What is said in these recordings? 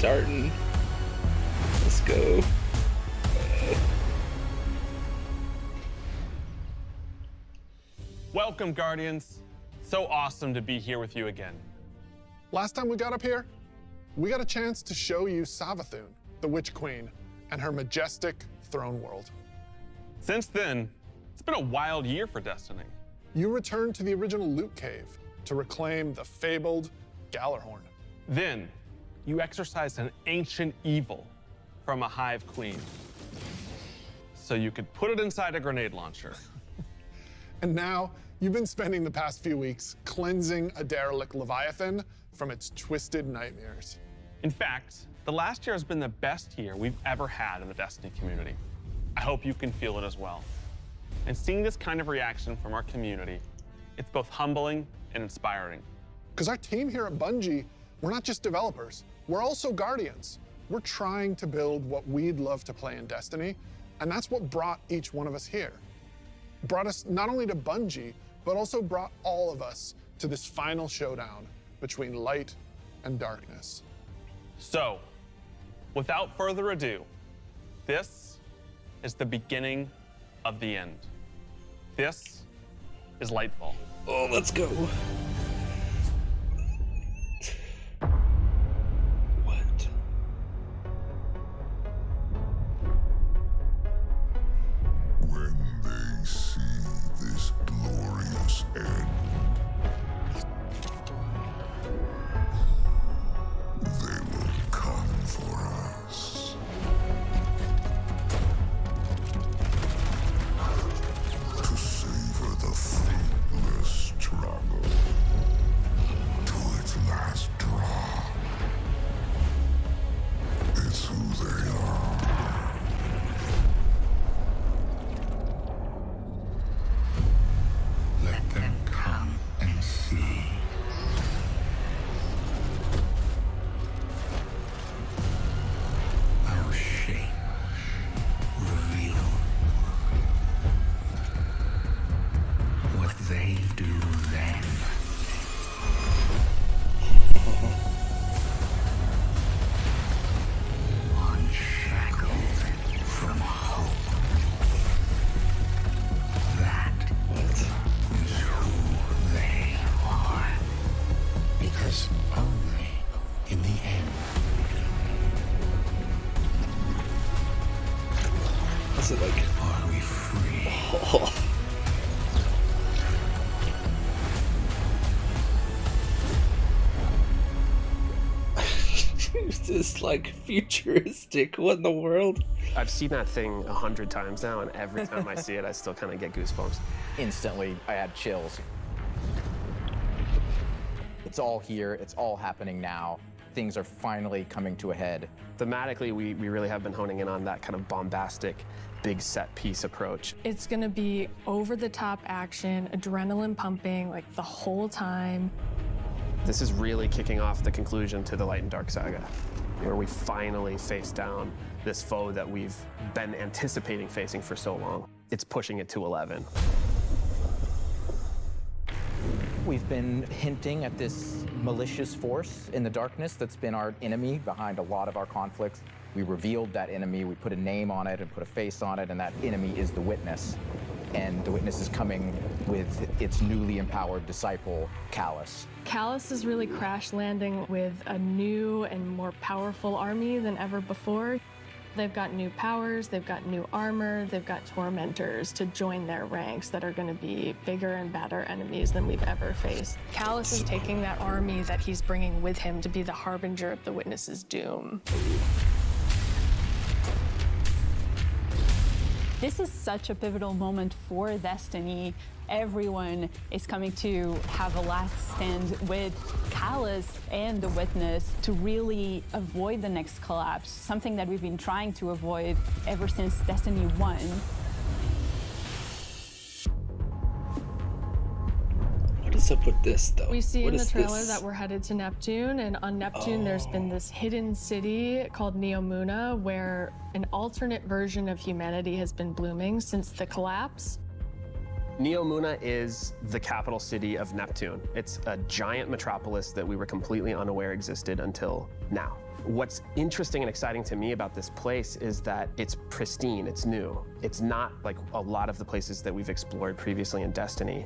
starting. Let's go. Welcome, Guardians. So awesome to be here with you again. Last time we got up here, we got a chance to show you Savathun, the Witch Queen, and her majestic throne world. Since then, it's been a wild year for Destiny. You returned to the original loot cave to reclaim the fabled Gallarhorn. Then, you exorcised an ancient evil from a hive queen, so you could put it inside a grenade launcher. And now, you've been spending the past few weeks cleansing a derelict Leviathan from its twisted nightmares. In fact, the last year has been the best year we've ever had in the Destiny community. I hope you can feel it as well. And seeing this kind of reaction from our community, it's both humbling and inspiring. Because our team here at Bungie, we're not just developers, we're also guardians. We're trying to build what we'd love to play in Destiny, and that's what brought each one of us here. Brought us not only to Bungie, but also brought all of us to this final showdown between light and darkness. So, without further ado, this is the beginning of the end. This is Lightfall. Oh, let's go. What? When they see this glorious end, they will come for us. To savor the fruitless struggle to its last drop. It's who they are. Let them come and see. Our shame reveal what they do then. Unshackled from hope. That is who they are. Because only in the end What's it like? are we free. Oh. It's just like futuristic. What in the world? I've seen that thing 100 times now, and every time I see it, I still kind of get goosebumps. Instantly, I had chills. It's all here, it's all happening now. Things are finally coming to a head. Thematically, we really have been honing in on that kind of bombastic, big set piece approach. It's gonna be over-the-top action, adrenaline pumping, like the whole time. This is really kicking off the conclusion to the Light and Dark saga, where we finally face down this foe that we've been anticipating facing for so long. It's pushing it to 11. We've been hinting at this malicious force in the darkness that's been our enemy behind a lot of our conflicts. We revealed that enemy, we put a name on it and put a face on it, and that enemy is the Witness. And the Witness is coming with its newly empowered disciple, Callus. Callus is really crash landing with a new and more powerful army than ever before. They've got new powers, they've got new armor, they've got tormentors to join their ranks that are going to be bigger and badder enemies than we've ever faced. Callus is taking that army that he's bringing with him to be the harbinger of the Witness's doom. This is such a pivotal moment for Destiny. Everyone is coming to have a last stand with Callus and the Witness to really avoid the next collapse, something that we've been trying to avoid ever since Destiny 1. What is up with this, though? We see What in the is trailer this? that we're headed to Neptune, and on Neptune there's been this hidden city called Neomuna where an alternate version of humanity has been blooming since the collapse. Neomuna is the capital city of Neptune. It's a giant metropolis that we were completely unaware existed until now. What's interesting and exciting to me about this place is that it's pristine, it's new. It's not like a lot of the places that we've explored previously in Destiny.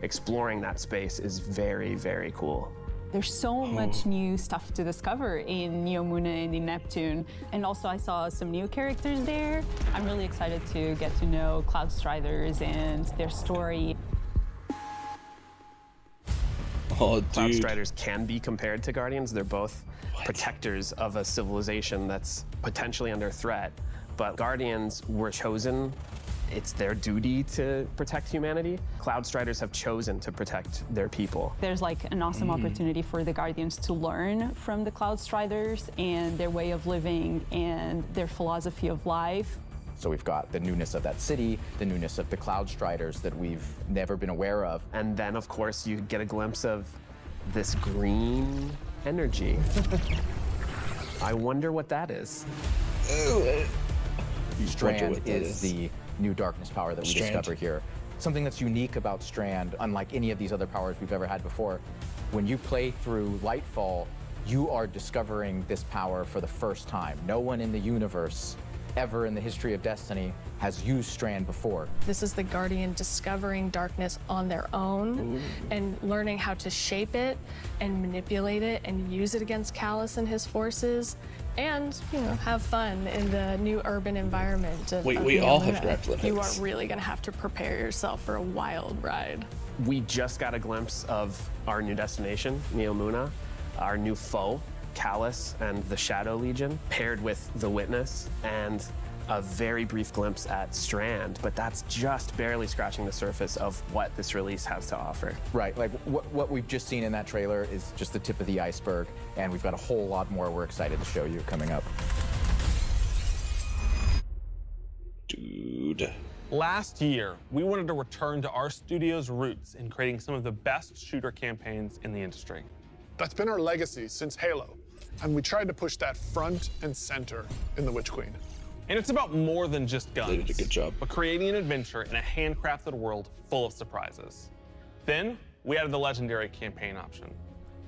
Exploring that space is very, very cool. There's so much new stuff to discover in Neomuna and in Neptune. And also I saw some new characters there. I'm really excited to get to know Cloudstriders and their story. Oh, dude. Cloudstriders can be compared to Guardians. They're both protectors of a civilization that's potentially under threat. But Guardians were chosen. It's their duty to protect humanity. Cloudstriders have chosen to protect their people. There's like an awesome opportunity for the Guardians to learn from the Cloudstriders and their way of living and their philosophy of life. So we've got the newness of that city, the newness of the Cloudstriders that we've never been aware of. And then, of course, you get a glimpse of this green energy. I wonder what that is. Strand is the new darkness power that we discover here. Something that's unique about Strand, unlike any of these other powers we've ever had before, when you play through Lightfall, you are discovering this power for the first time. No one in the universe ever in the history of Destiny has used Strand before. This is the Guardian discovering darkness on their own and learning how to shape it and manipulate it and use it against Callus and his forces and, you know, have fun in the new urban environment. We all have grappling hooks. You are really going to have to prepare yourself for a wild ride. We just got a glimpse of our new destination, Neomuna, our new foe, Callus and the Shadow Legion, paired with the Witness, and a very brief glimpse at Strand, but that's just barely scratching the surface of what this release has to offer. Right, like what we've just seen in that trailer is just the tip of the iceberg, and we've got a whole lot more we're excited to show you coming up. Dude. Last year, we wanted to return to our studio's roots in creating some of the best shooter campaigns in the industry. That's been our legacy since Halo, and we tried to push that front and center in The Witch Queen. And it's about more than just guns. They did a good job. But creating an adventure in a handcrafted world full of surprises. Then, we added the legendary campaign option.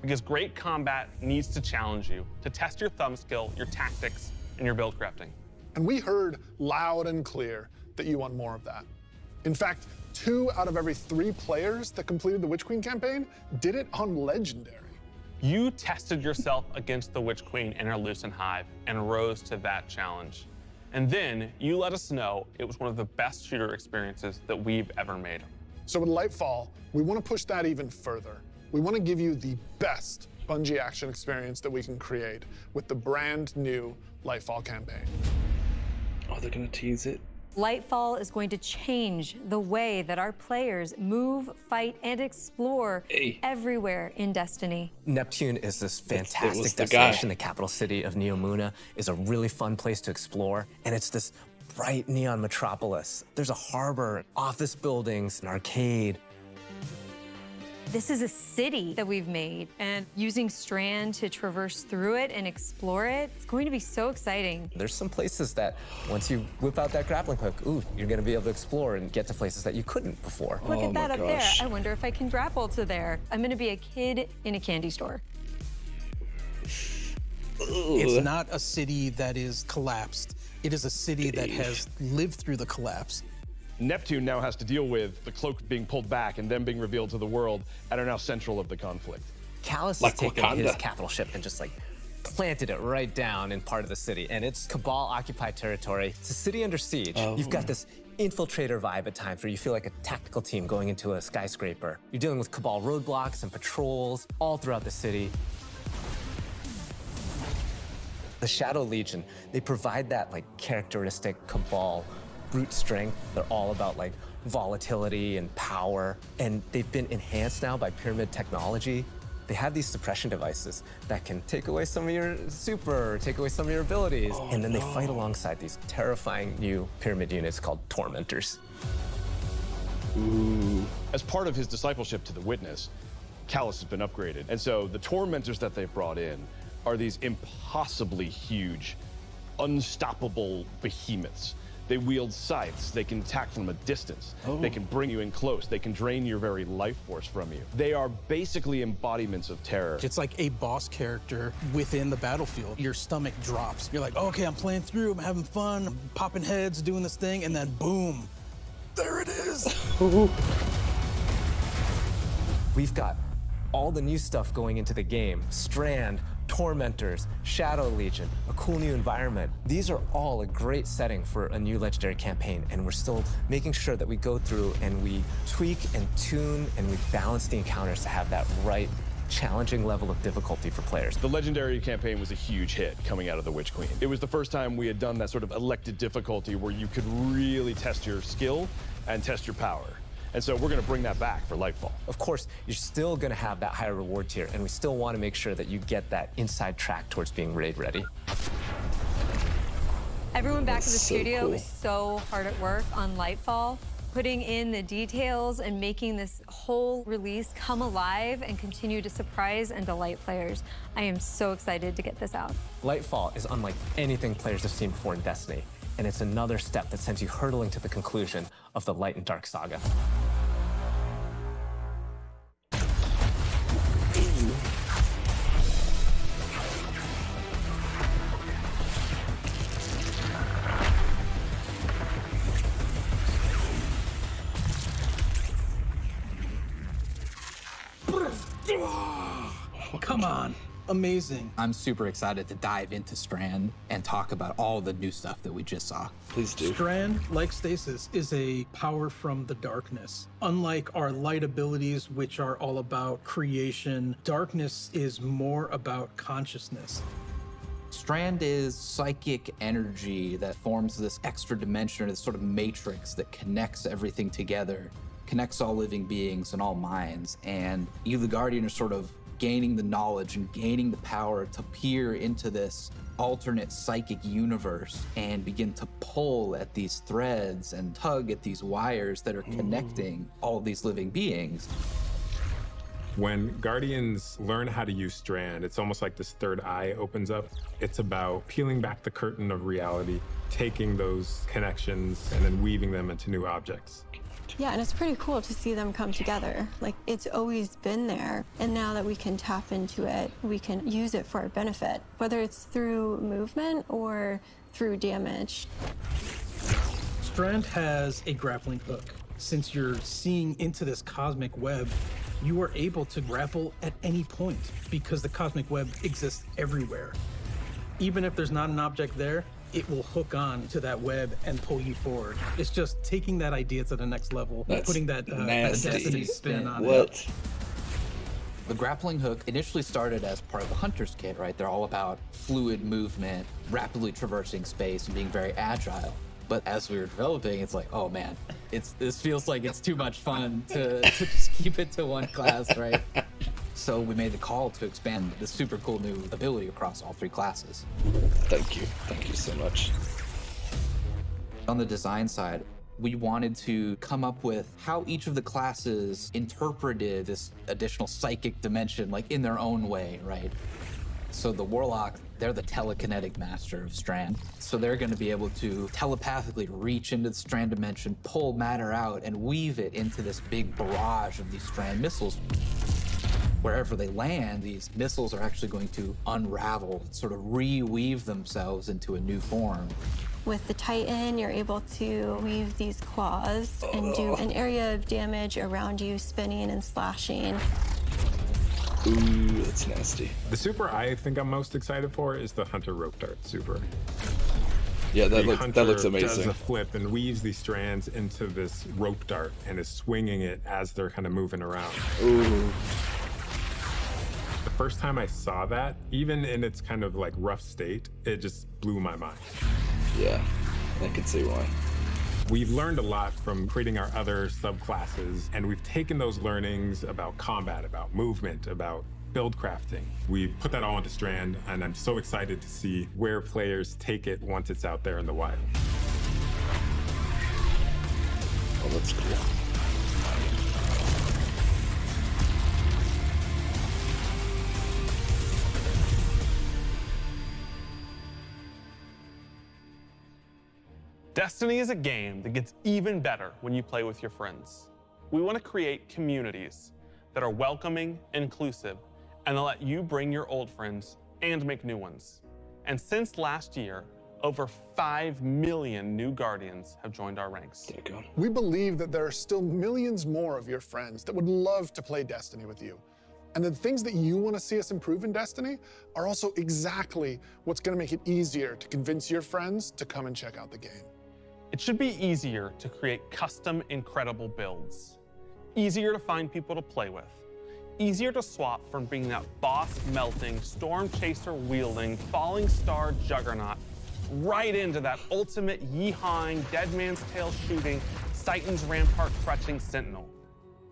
Because great combat needs to challenge you, to test your thumb skill, your tactics, and your build crafting. And we heard loud and clear that you want more of that. In fact, 2 out of every 3 players that completed the Witch Queen campaign did it on Legendary. You tested yourself against the Witch Queen in her Lucent Hive and rose to that challenge. And then you let us know it was one of the best shooter experiences that we've ever made. So with Lightfall, we want to push that even further. We want to give you the best Bungie action experience that we can create with the brand new Lightfall campaign. Oh, they're gonna tease it. Lightfall is going to change the way that our players move, fight, and explore everywhere in Destiny. Neptune is this was fantastic the destination. guy. The capital city of Neomuna is a really fun place to explore, and it's this bright neon metropolis. There's a harbor, office buildings, an arcade. This is a city that we've made, and using Strand to traverse through it and explore it, it's going to be so exciting. There's some places that once you whip out that grappling hook, ooh, you're gonna be able to explore and get to places that you couldn't before. Look Oh at that my up there. gosh. I wonder if I can grapple to there. I'm gonna be a kid in a candy store. It's not a city that is collapsed. It is a city that has lived through the collapse. Neptune now has to deal with the cloak being pulled back and them being revealed to the world and are now central of the conflict. Callus Like has taken Wakanda. his capital ship and just like planted it right down in part of the city, and it's Cabal-occupied territory. It's a city under siege. You've got this infiltrator vibe at times where you feel like a tactical team going into a skyscraper. You're dealing with Cabal roadblocks and patrols all throughout the city. The Shadow Legion, they provide that like characteristic Cabal brute strength. They're all about like volatility and power, and they've been enhanced now by pyramid technology. They have these suppression devices that can take away some of your super, take away some of your abilities, and then they fight alongside these terrifying new pyramid units called Tormentors. As part of his discipleship to the Witness, Callus has been upgraded. And so the Tormentors that they've brought in are these impossibly huge, unstoppable behemoths They wield scythes. They can attack from a distance. They can bring you in close. They can drain your very life force from you. They are basically embodiments of terror. It's like a boss character within the battlefield. Your stomach drops. You're like, okay, I'm playing through, I'm having fun, I'm popping heads, doing this thing, and then boom, there it is. We've got all the new stuff going into the game. Strand, Tormentors, Shadow Legion, a cool new environment. These are all a great setting for a new Legendary campaign, and we're still making sure that we go through and we tweak and tune and we balance the encounters to have that right challenging level of difficulty for players. The Legendary campaign was a huge hit coming out of the Witch Queen. It was the first time we had done that sort of elected difficulty where you could really test your skill and test your power. And so we're going to bring that back for Lightfall. Of course, you're still going to have that higher reward tier, and we still want to make sure that you get that inside track towards being raid ready. Everyone back in the studio cool. is so hard at work on Lightfall, putting in the details and making this whole release come alive and continue to surprise and delight players. I am so excited to get this out. Lightfall is unlike anything players have seen before in Destiny, and it's another step that sends you hurtling to the conclusion of the Light and Dark saga. Come on. Amazing. I'm super excited to dive into Strand and talk about all the new stuff that we just saw. Please do. Strand, like Stasis, is a power from the darkness. Unlike our light abilities, which are all about creation, darkness is more about consciousness. Strand is psychic energy that forms this extra dimension, this sort of matrix that connects everything together, connects all living beings and all minds. And you, the Guardian, are sort of gaining the knowledge and gaining the power to peer into this alternate psychic universe and begin to pull at these threads and tug at these wires that are connecting all of these living beings. When Guardians learn how to use Strand, it's almost like this third eye opens up. It's about peeling back the curtain of reality, taking those connections and then weaving them into new objects. Yeah, and it's pretty cool to see them come together. Like, it's always been there, and now that we can tap into it, we can use it for our benefit, whether it's through movement or through damage. Strand has a grappling hook. Since you're seeing into this cosmic web, you are able to grapple at any point because the cosmic web exists everywhere. Even if there's not an object there, it will hook on to that web and pull you forward. It's just taking that idea to the next level, That's putting that Destiny spin on it. The grappling hook initially started as part of the Hunter's Kit, right? They're all about fluid movement, rapidly traversing space, and being very agile. But as we were developing, it's like, oh man, this feels like it's too much fun to just keep it to one class, right? So we made the call to expand this super cool new ability across all three classes. Thank you so much. On the design side, we wanted to come up with how each of the classes interpreted this additional psychic dimension, like in their own way, right? So the Warlock, they're the telekinetic master of Strand. So they're going to be able to telepathically reach into the Strand dimension, pull matter out, and weave it into this big barrage of these Strand missiles. Wherever they land, these missiles are actually going to unravel, sort of reweave themselves into a new form. With the Titan, you're able to weave these claws and do an area of damage around you, spinning and slashing. Ooh, that's nasty. The super I think I'm most excited for is the Hunter Rope Dart super. Yeah, that looks Does amazing. a flip and weaves these strands into this rope dart and is swinging it as they're kind of moving around. Ooh. The first time I saw that, even in its kind of like rough state, it just blew my mind. Yeah, I can see why. We've learned a lot from creating our other subclasses, and we've taken those learnings about combat, about movement, about build crafting. We've put that all into Strand, and I'm so excited to see where players take it once it's out there in the wild. Oh, that's cool. Destiny is a game that gets even better when you play with your friends. We want to create communities that are welcoming, inclusive, and that let you bring your old friends and make new ones. And since last year, over 5 million new Guardians have joined our ranks. There you go. We believe that there are still millions more of your friends that would love to play Destiny with you. And the things that you want to see us improve in Destiny are also exactly what's going to make it easier to convince your friends to come and check out the game. It should be easier to create custom, incredible builds. Easier to find people to play with. Easier to swap from being that boss-melting, storm chaser-wielding, falling star juggernaut right into that ultimate yeehawing, dead man's tail shooting, Titan's rampart crutching sentinel.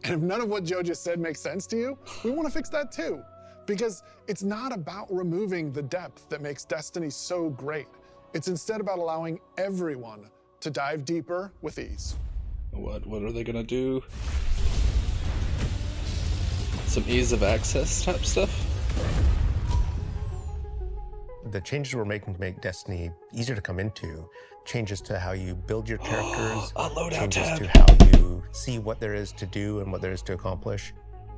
And if none of what Joe just said makes sense to you, we want to fix that too. Because it's not about removing the depth that makes Destiny so great. It's instead about allowing everyone to dive deeper with ease. What are they gonna do? Some ease of access type stuff? The changes we're making to make Destiny easier to come into, changes to how you build your characters, a loadout changes tab. to how you see what there is to do and what there is to accomplish.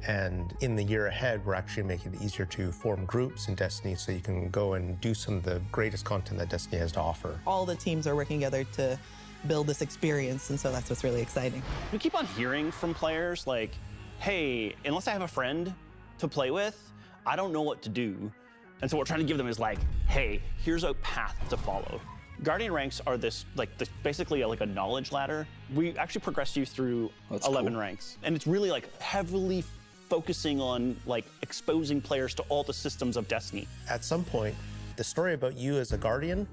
And in the year ahead, we're actually making it easier to form groups in Destiny so you can go and do some of the greatest content that Destiny has to offer. All the teams are working together to build this experience, and so that's what's really exciting. We keep on hearing from players like, hey, unless I have a friend to play with, I don't know what to do. And so what we're trying to give them is like, hey, here's a path to follow. Guardian ranks are basically like a knowledge ladder. We actually progress you through 11 ranks. And it's really like heavily focusing on like exposing players to all the systems of Destiny. At some point, the story about you as a Guardian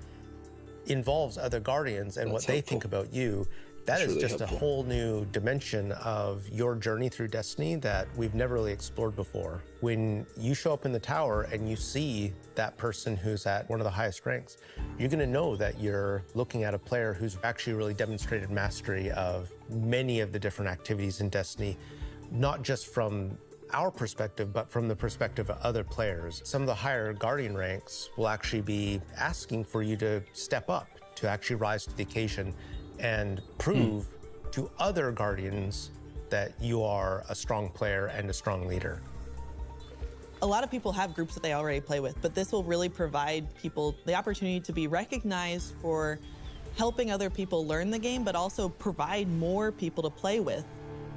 involves other Guardians and what they think about you. That is just a whole new dimension of your journey through Destiny that we've never really explored before. When you show up in the tower and you see that person who's at one of the highest ranks, you're gonna know that you're looking at a player who's actually really demonstrated mastery of many of the different activities in Destiny, not just from our perspective, but from the perspective of other players. Some of the higher Guardian ranks will actually be asking for you to step up, to actually rise to the occasion and prove to other Guardians that you are a strong player and a strong leader. A lot of people have groups that they already play with, but this will really provide people the opportunity to be recognized for helping other people learn the game, but also provide more people to play with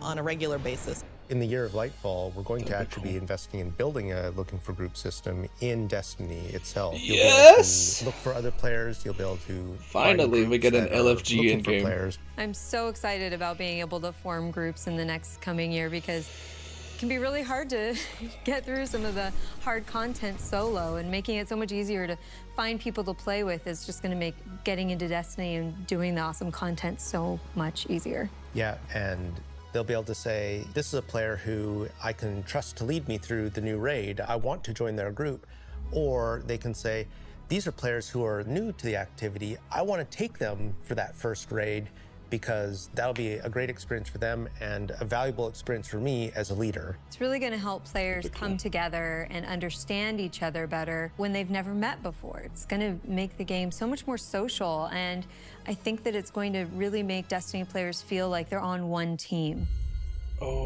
on a regular basis. In the year of Lightfall, we're going to actually be investing in building a looking for group system in Destiny itself. You'll be able to look for other players, you'll be able to finally we get an LFG in game. Players. I'm so excited about being able to form groups in the next coming year because it can be really hard to get through some of the hard content solo, and making it so much easier to find people to play with is just going to make getting into Destiny and doing the awesome content so much easier. Yeah, and they'll be able to say, this is a player who I can trust to lead me through the new raid. I want to join their group. Or they can say, these are players who are new to the activity. I want to take them for that first raid because that'll be a great experience for them and a valuable experience for me as a leader. It's really going to help players come together and understand each other better when they've never met before. It's going to make the game so much more social, and I think that it's going to really make Destiny players feel like they're on one team.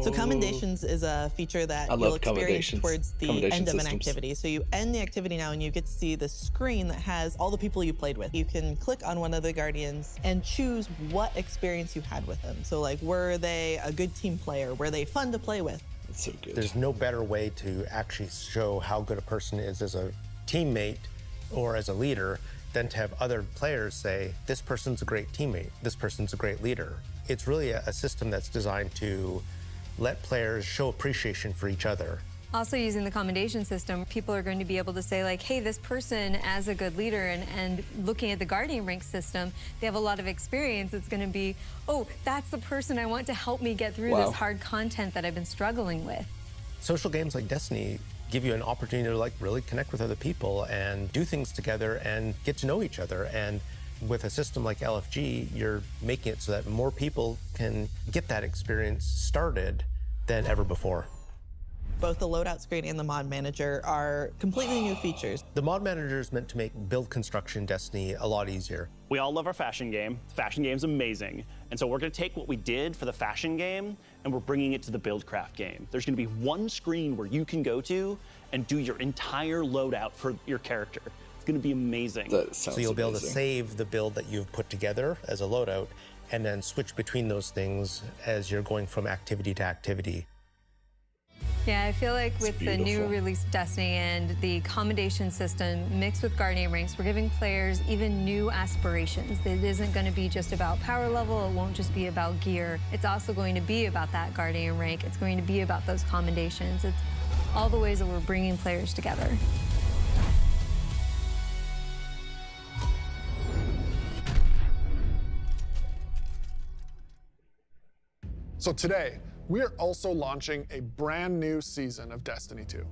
So commendations is a feature that you'll experience towards the end of an activity. So you end the activity now and you get to see the screen that has all the people you played with. You can click on one of the Guardians and choose what experience you had with them. So like, were they a good team player? Were they fun to play with? That's so good. There's no better way to actually show how good a person is as a teammate or as a leader than to have other players say, this person's a great teammate, this person's a great leader. It's really a system that's designed to let players show appreciation for each other. Also, using the commendation system, people are going to be able to say like, hey, this person as a good leader, and looking at the Guardian rank system, they have a lot of experience. It's going to be, oh, that's the person I want to help me get through this hard content that I've been struggling with. Social games like Destiny give you an opportunity to like really connect with other people and do things together and get to know each other. And with a system like LFG, you're making it so that more people can get that experience started than ever before. Both the loadout screen and the mod manager are completely new features. The mod manager is meant to make build construction in Destiny a lot easier. We all love our fashion game. Fashion game's amazing. And so we're gonna take what we did for the fashion game and we're bringing it to the Buildcraft game. There's gonna be one screen where you can go to and do your entire loadout for your character. It's gonna be amazing. So you'll be able to save the build that you've put together as a loadout and then switch between those things as you're going from activity to activity. Yeah, I feel like with the new release of Destiny and the commendation system mixed with Guardian ranks, we're giving players even new aspirations. It isn't going to be just about power level. It won't just be about gear. It's also going to be about that Guardian rank. It's going to be about those commendations. It's all the ways that we're bringing players together. So today, we are also launching a brand new season of Destiny 2.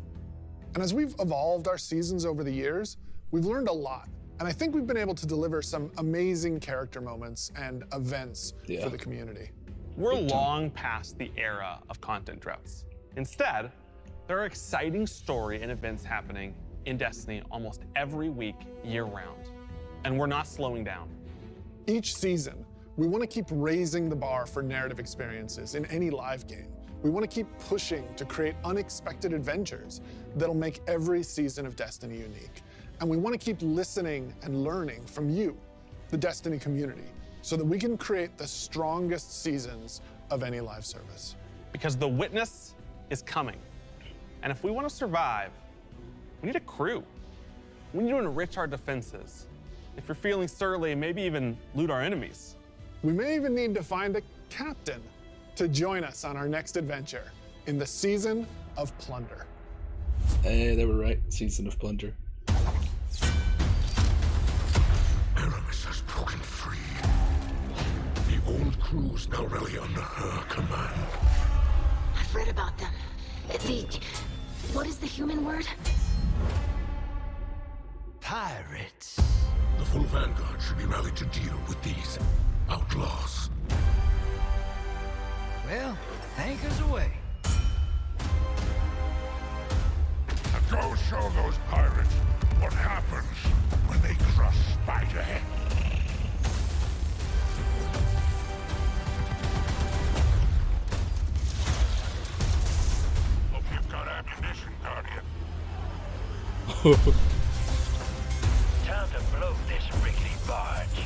And as we've evolved our seasons over the years, we've learned a lot. And I think we've been able to deliver some amazing character moments and events for the community. We're long past the era of content droughts. Instead, there are exciting story and events happening in Destiny almost every week, year-round. And we're not slowing down. Each season, we want to keep raising the bar for narrative experiences in any live game. We want to keep pushing to create unexpected adventures that'll make every season of Destiny unique. And we want to keep listening and learning from you, the Destiny community, so that we can create the strongest seasons of any live service. Because the witness is coming. And if we want to survive, we need a crew. We need to enrich our defenses. If you're feeling surly, maybe even loot our enemies. We may even need to find a captain to join us on our next adventure in the Season of Plunder. Hey, they were right. Season of Plunder. Aramis has broken free. The old crew's now rally under her command. I've read about them. What is the human word? Pirates. The full vanguard should be rallied to deal with these outlaws. Well, anchors away. And go show those pirates what happens when they crush Spiderhead. Hope you've got ammunition, Guardian. Time to blow this rickety barge.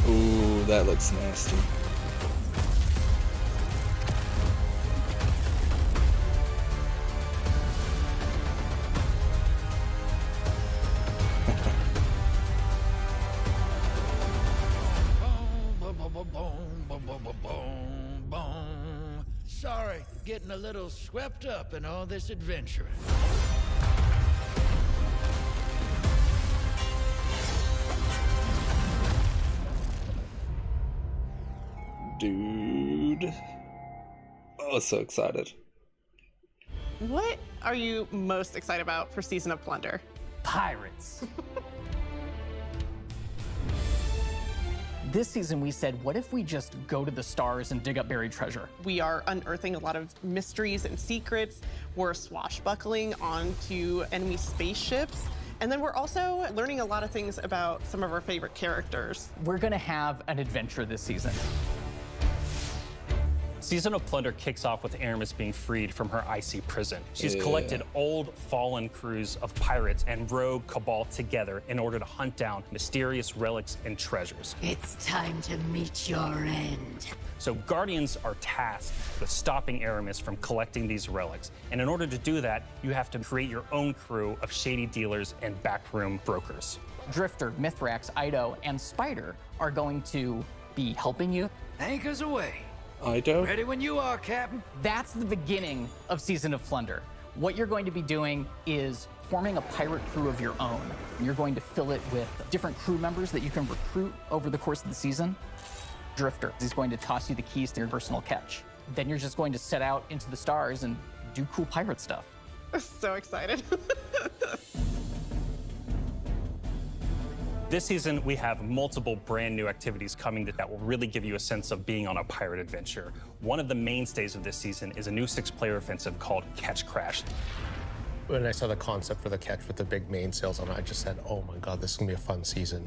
Ooh, that looks nasty. Sorry, getting a little swept up in all this adventuring. Dude. Oh, so excited. What are you most excited about for Season of Plunder? Pirates. This season we said, what if we just go to the stars and dig up buried treasure? We are unearthing a lot of mysteries and secrets. We're swashbuckling onto enemy spaceships. And then we're also learning a lot of things about some of our favorite characters. We're gonna have an adventure this season. Season of Plunder kicks off with Aramis being freed from her icy prison. She's collected old, fallen crews of pirates and rogue cabal together in order to hunt down mysterious relics and treasures. It's time to meet your end. So Guardians are tasked with stopping Aramis from collecting these relics. And in order to do that, you have to create your own crew of shady dealers and backroom brokers. Drifter, Mithrax, Ido, and Spider are going to be helping you. Anchors away. Ido? Ready when you are, Captain. That's the beginning of Season of Plunder. What you're going to be doing is forming a pirate crew of your own. You're going to fill it with different crew members that you can recruit over the course of the season. drifter. He's going to toss you the keys to your personal catch. Then you're just going to set out into the stars and do cool pirate stuff. So excited. This season, we have multiple brand new activities coming that will really give you a sense of being on a pirate adventure. One of the mainstays of this season is a new 6-player offensive called Catch Crash. When I saw the concept for the catch with the big mainsails on it, I just said, oh my God, this is gonna be a fun season.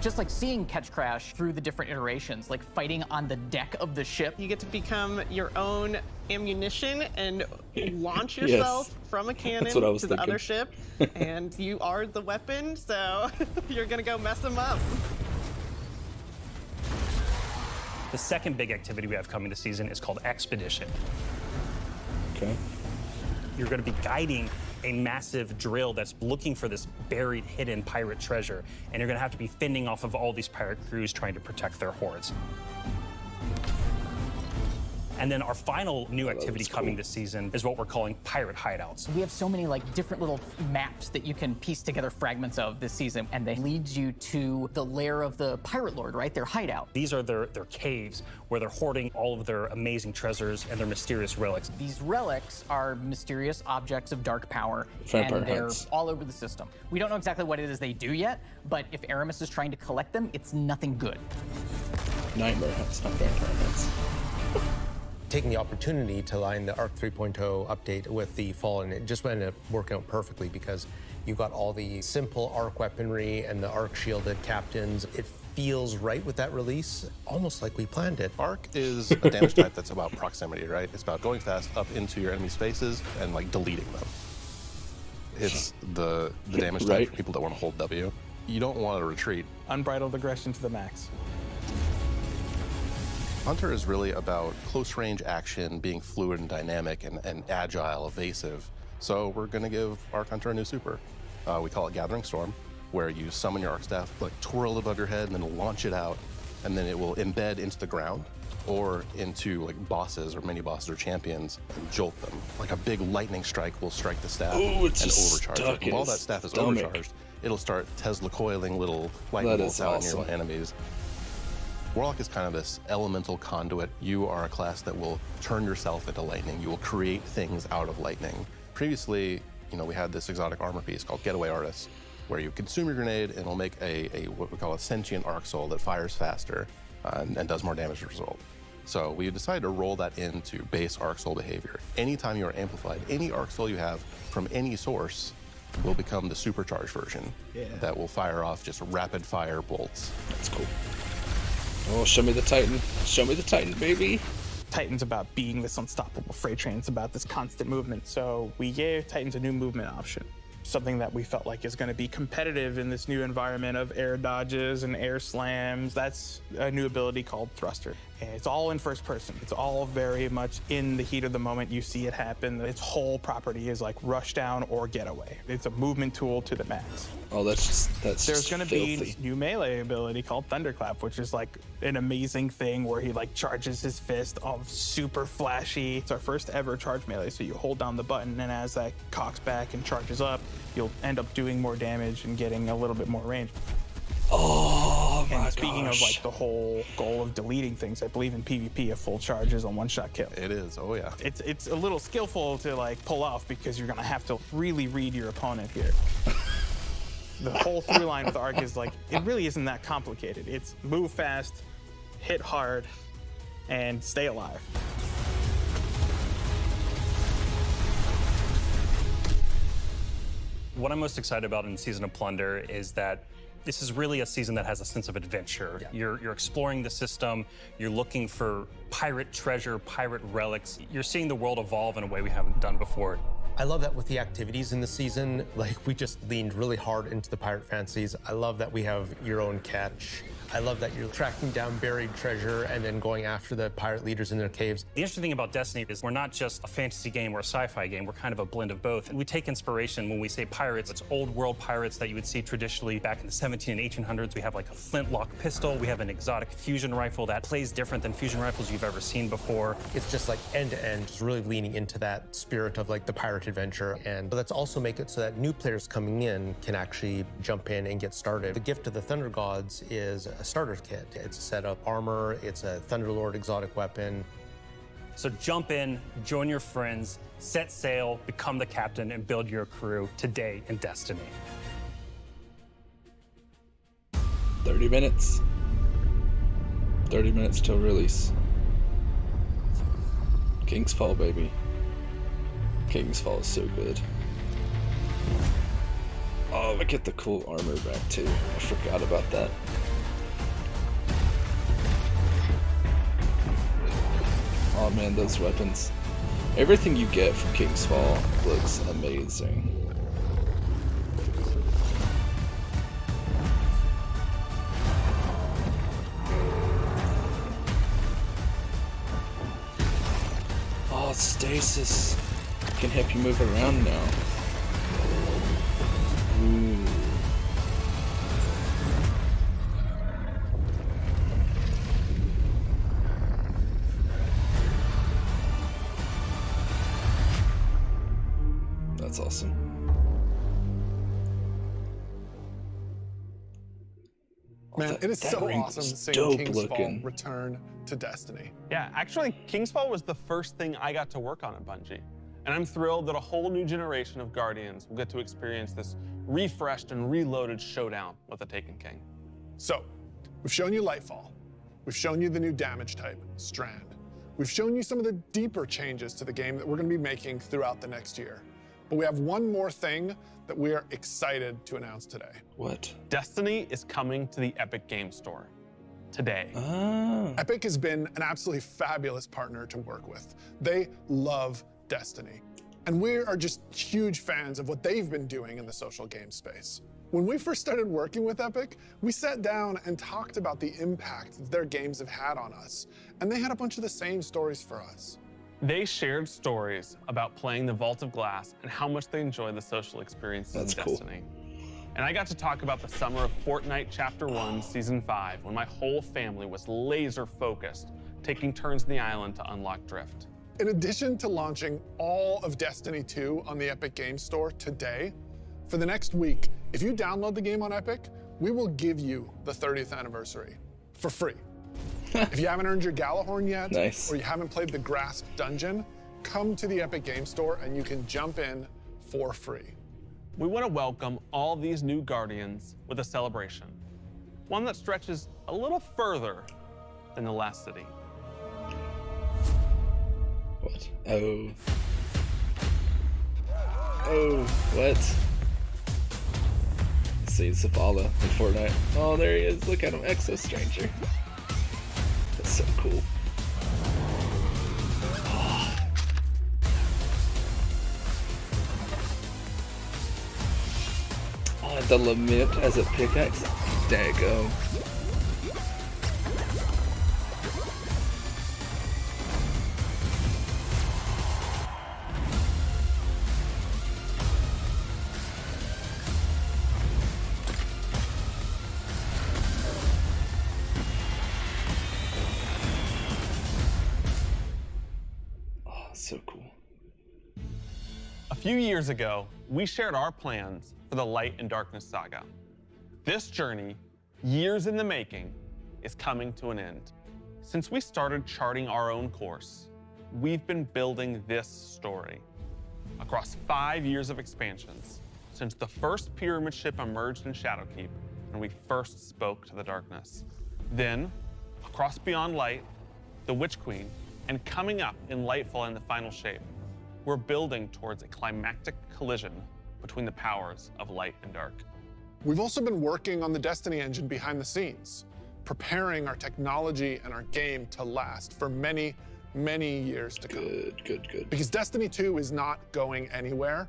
Just like seeing Catch Crash through the different iterations, like fighting on the deck of the ship. You get to become your own ammunition and launch yourself from a cannon to the other ship, and you are the weapon, so you're gonna go mess them up. The second big activity we have coming this season is called Expedition. Okay. You're going to be guiding a massive drill that's looking for this buried, hidden pirate treasure, and you're going to have to be fending off of all these pirate crews trying to protect their hoards. And then our final new activity coming this season is what we're calling pirate hideouts. We have so many like different little maps that you can piece together fragments of this season, and they lead you to the lair of the pirate lord, right? Their hideout. These are their caves where they're hoarding all of their amazing treasures and their mysterious relics. These relics are mysterious objects of dark power, Vampire and they're hunts. all over the system. We don't know exactly what it is they do yet, but if Aramis is trying to collect them, it's nothing good. Nightmare hunts, not vampire hunts. Taking the opportunity to line the Arc 3.0 update with the Fallen, it just ended up working out perfectly because you got all the simple Arc weaponry and the Arc shielded captains. It feels right with that release, almost like we planned it. Arc is a damage type that's about proximity, right? It's about going fast up into your enemy spaces and like deleting them. It's the damage type for people that want to hold W. You don't want to retreat. Unbridled aggression to the max. Hunter is really about close range action, being fluid and dynamic and agile, evasive. So we're gonna give Arc Hunter a new super. We call it Gathering Storm, where you summon your Arc Staff, like twirl above your head and then launch it out, and then it will embed into the ground or into like bosses or mini bosses or champions and jolt them. Like a big lightning strike will strike the staff and overcharge it. While that staff is overcharged, it'll start Tesla coiling little lightning bolts out on your enemies. Warlock is kind of this elemental conduit. You are a class that will turn yourself into lightning. You will create things out of lightning. Previously, we had this exotic armor piece called Getaway Artist, where you consume your grenade and it'll make a what we call a sentient arc soul that fires faster and does more damage as a result. So we decided to roll that into base arc soul behavior. Anytime you are amplified, any arc soul you have from any source will become the supercharged version that will fire off just rapid fire bolts. That's cool. Oh, show me the Titan. Show me the Titan, baby. Titan's about being this unstoppable freight train. It's about this constant movement. So we gave Titans a new movement option, something that we felt like is going to be competitive in this new environment of air dodges and air slams. That's a new ability called Thruster. And it's all in first person. It's all very much in the heat of the moment. You see it happen. Its whole property is like rush down or get away. It's a movement tool to the max. Oh, that's There's going to be this new melee ability called Thunderclap, which is like an amazing thing where he like charges his fist, all super flashy. It's our first ever charge melee. So you hold down the button, and as that cocks back and charges up, you'll end up doing more damage and getting a little bit more range. Oh my And speaking of like the whole goal of deleting things, I believe in PvP a full charge is a one-shot kill. It is, oh yeah. It's a little skillful to like pull off because you're gonna have to really read your opponent here. The whole through line with Arc is like, it really isn't that complicated. It's move fast, hit hard, and stay alive. What I'm most excited about in Season of Plunder is that this is really a season that has a sense of adventure. Yeah. You're exploring the system, you're looking for pirate treasure, pirate relics. You're seeing the world evolve in a way we haven't done before. I love that with the activities in the season, like we just leaned really hard into the pirate fancies. I love that we have your own catch. I love that you're tracking down buried treasure and then going after the pirate leaders in their caves. The interesting thing about Destiny is we're not just a fantasy game or a sci-fi game, we're kind of a blend of both. And we take inspiration when we say pirates. It's old world pirates that you would see traditionally back in the 17 and 1800s. We have like a flintlock pistol, we have an exotic fusion rifle that plays different than fusion rifles you've ever seen before. It's just like end to end, just really leaning into that spirit of like the pirate adventure. And let's also make it so that new players coming in can actually jump in and get started. The gift of the Thunder Gods is a starter kit. It's a set of armor, it's a Thunderlord exotic weapon. So jump in, join your friends, set sail, become the captain, and build your crew today in Destiny. 30 minutes. 30 minutes till release. King's Fall, baby. King's Fall is so good. Oh, I get the cool armor back too. I forgot about that. Oh man, those weapons. Everything you get from King's Fall looks amazing. Oh, stasis can help you move around now. Ooh. That's awesome. Man, it is so awesome seeing King's Fall return to Destiny. Yeah, actually, King's Fall was the first thing I got to work on at Bungie. And I'm thrilled that a whole new generation of Guardians will get to experience this refreshed and reloaded showdown with the Taken King. So, we've shown you Lightfall. We've shown you the new damage type, Strand. We've shown you some of the deeper changes to the game that we're going to be making throughout the next year. But we have one more thing that we are excited to announce today. What? Destiny is coming to the Epic Game Store today. Epic has been an absolutely fabulous partner to work with. They love Destiny. And we are just huge fans of what they've been doing in the social game space. When we first started working with Epic, we sat down and talked about the impact that their games have had on us. And they had a bunch of the same stories for us. They shared stories about playing the Vault of Glass and how much they enjoyed the social experiences in Destiny. And I got to talk about the summer of Fortnite Chapter 1, Season 5, when my whole family was laser focused, taking turns in the island to unlock Drift. In addition to launching all of Destiny 2 on the Epic Games Store today, for the next week, if you download the game on Epic, we will give you the 30th anniversary for free. If you haven't earned your Galahorn yet, or you haven't played the Grasp Dungeon, come to the Epic Games Store and you can jump in for free. We want to welcome all these new Guardians with a celebration, one that stretches a little further than the last city. What? Oh. Oh, what? See Zavala in Fortnite. Oh, there he is. Look at him, Exo Stranger. That's so cool. Oh, the Lament as a pickaxe. Dago. So cool. A few years ago, we shared our plans for the Light and Darkness saga. This journey, years in the making, is coming to an end. Since we started charting our own course, we've been building this story. Across 5 years of expansions, since the first pyramid ship emerged in Shadowkeep and we first spoke to the darkness. Then, across Beyond Light, the Witch Queen, and coming up in Lightfall in the final shape, we're building towards a climactic collision between the powers of light and dark. We've also been working on the Destiny engine behind the scenes, preparing our technology and our game to last for many, many years to come. Good. Because Destiny 2 is not going anywhere,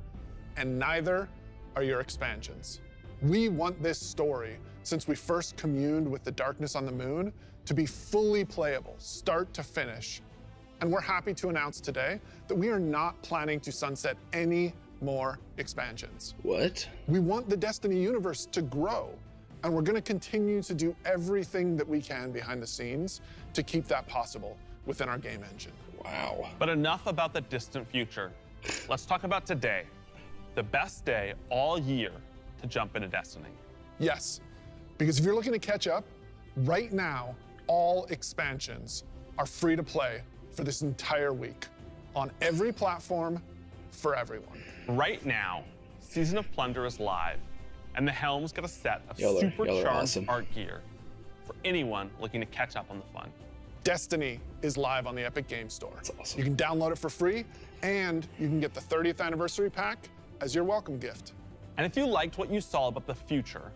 and neither are your expansions. We want this story since we first communed with the darkness on the moon to be fully playable, start to finish. And we're happy to announce today that we are not planning to sunset any more expansions. What? We want the Destiny universe to grow, and we're going to continue to do everything that we can behind the scenes to keep that possible within our game engine. Wow. But enough about the distant future. Let's talk about today, the best day all year to jump into Destiny. Yes, because if you're looking to catch up, right now, all expansions are free to play for this entire week on every platform for everyone. Right now, Season of Plunder is live, and the Helm's got a set of Y'all are supercharged awesome. art gear for anyone looking to catch up on the fun. Destiny is live on the Epic Games Store. That's awesome. You can download it for free, and you can get the 30th anniversary pack as your welcome gift. And if you liked what you saw about the future,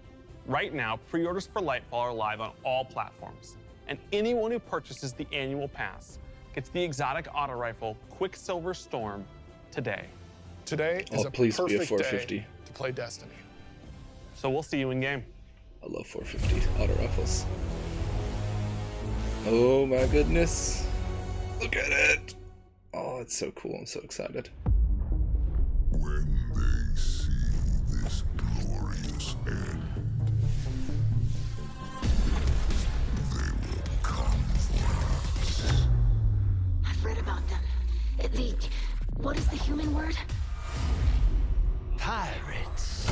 right now, pre-orders for Lightfall are live on all platforms. And anyone who purchases the annual pass gets the exotic auto rifle Quicksilver Storm today. Today is a please be a perfect 450. day to play Destiny. So we'll see you in game. I love 450 auto rifles. Oh my goodness. Look at it. Oh, it's so cool. I'm so excited. When they see this glorious end, they will come for us. I've read about them. What is the human word? Pirates.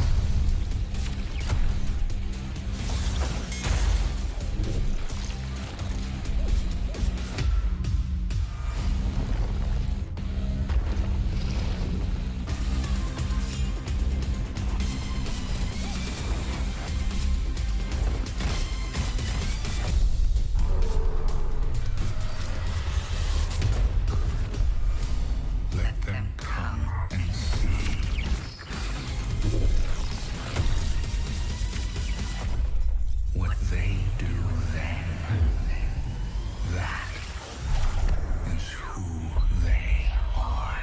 Let them come and see. What they do then, that is who they are.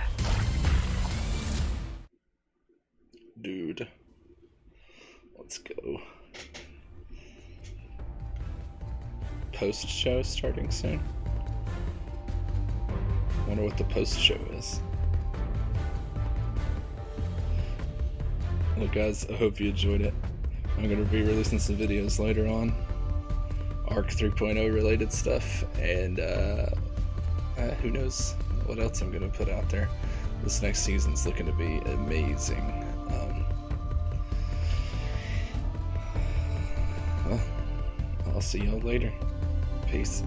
Dude. Let's go. Post show starting soon. Wonder what the post show is. Well guys, I hope you enjoyed it. I'm gonna be releasing some videos later on. Arc 3.0 related stuff, and who knows what else I'm gonna put out there. This next season's looking to be amazing. Well, I'll see y'all later. Peace.